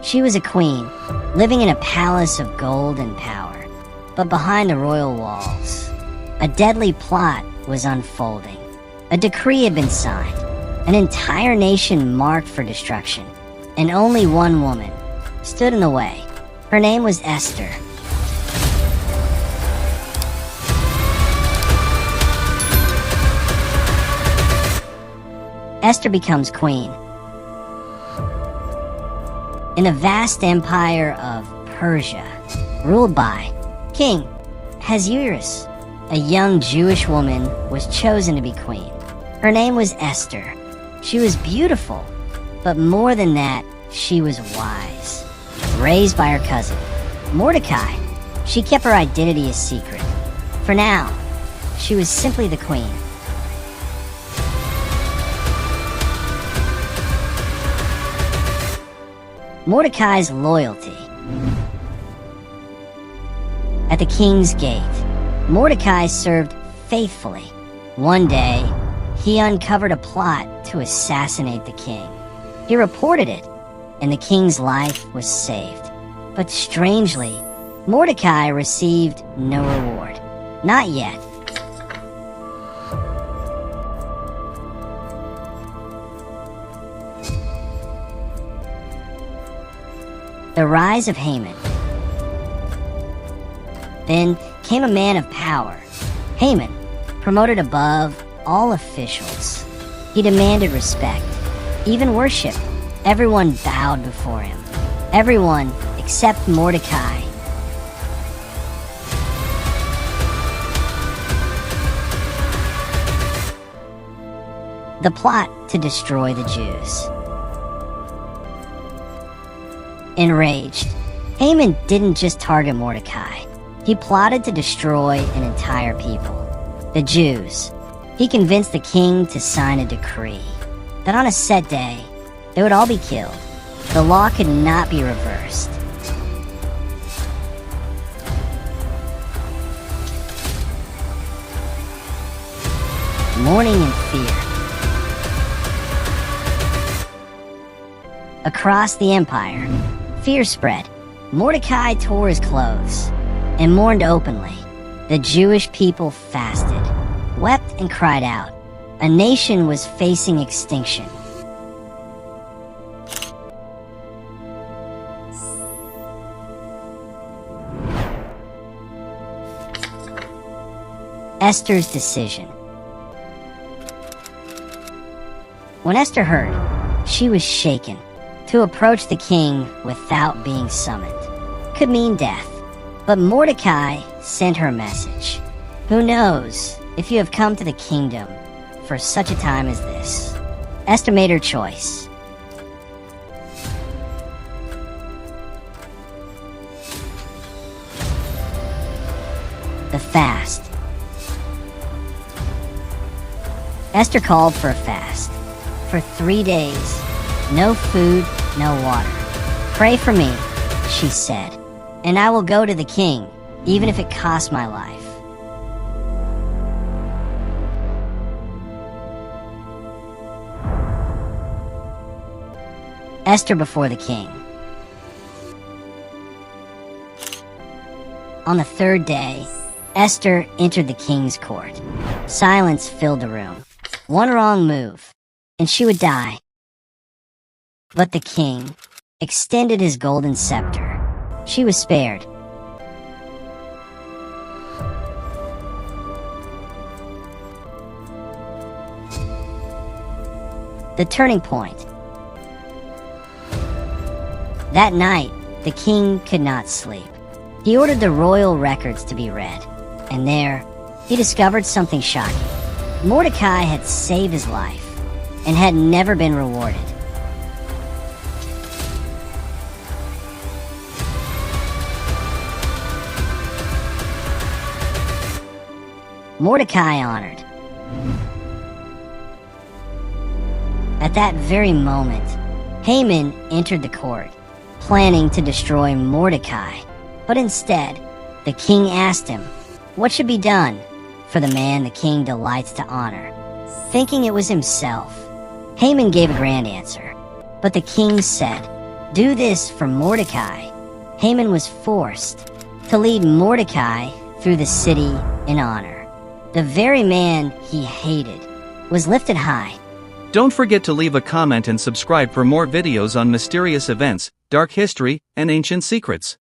She was a queen, living in a palace of gold and power. But behind the royal walls, a deadly plot was unfolding. A decree had been signed, an entire nation marked for destruction, and only one woman stood in the way. Her name was Esther. Esther becomes queen. In a vast empire of Persia, ruled by King Ahasuerus, a young Jewish woman was chosen to be queen. Her name was Esther. She was beautiful, but more than that, she was wise. Raised by her cousin, Mordecai, she kept her identity a secret. For now, she was simply the queen. Mordecai's loyalty. At the king's gate, Mordecai served faithfully. One day, he uncovered a plot to assassinate the king. He reported it, and the king's life was saved. But strangely, Mordecai received no reward. Not yet. The rise of Haman. Then came a man of power, Haman, promoted above all officials. He demanded respect, even worship. Everyone bowed before him. Everyone except Mordecai. The plot to destroy the Jews. Enraged, Haman didn't just target Mordecai. He plotted to destroy an entire people, the Jews. He convinced the king to sign a decree that on a set day, they would all be killed. The law could not be reversed. Mourning and fear. Across the empire, fear spread. Mordecai tore his clothes and mourned openly. The Jewish people fasted, wept and cried out. A nation was facing extinction. Esther's decision. When Esther heard, she was shaken. To approach the king without being summoned could mean death. But Mordecai sent her a message. Who knows if you have come to the kingdom for such a time as this? Esther made her choice. The fast. Esther called for a fast. For 3 days, no food, no water. Pray for me, she said, and I will go to the king, even if it costs my life. Esther before the king. On the 3rd day, Esther entered the king's court. Silence filled the room. One wrong move, and she would die. But the king extended his golden scepter. She was spared. The turning point. That night, the king could not sleep. He ordered the royal records to be read, and there, he discovered something shocking. Mordecai had saved his life and had never been rewarded. Mordecai honored. At that very moment, Haman entered the court, planning to destroy Mordecai. But instead, the king asked him, what should be done for the man the king delights to honor? Thinking it was himself, Haman gave a grand answer. But the king said, do this for Mordecai, Haman was forced to lead Mordecai through the city in honor. The very man he hated was lifted high. Don't forget to leave a comment and subscribe for more videos on mysterious events, dark history, and ancient secrets.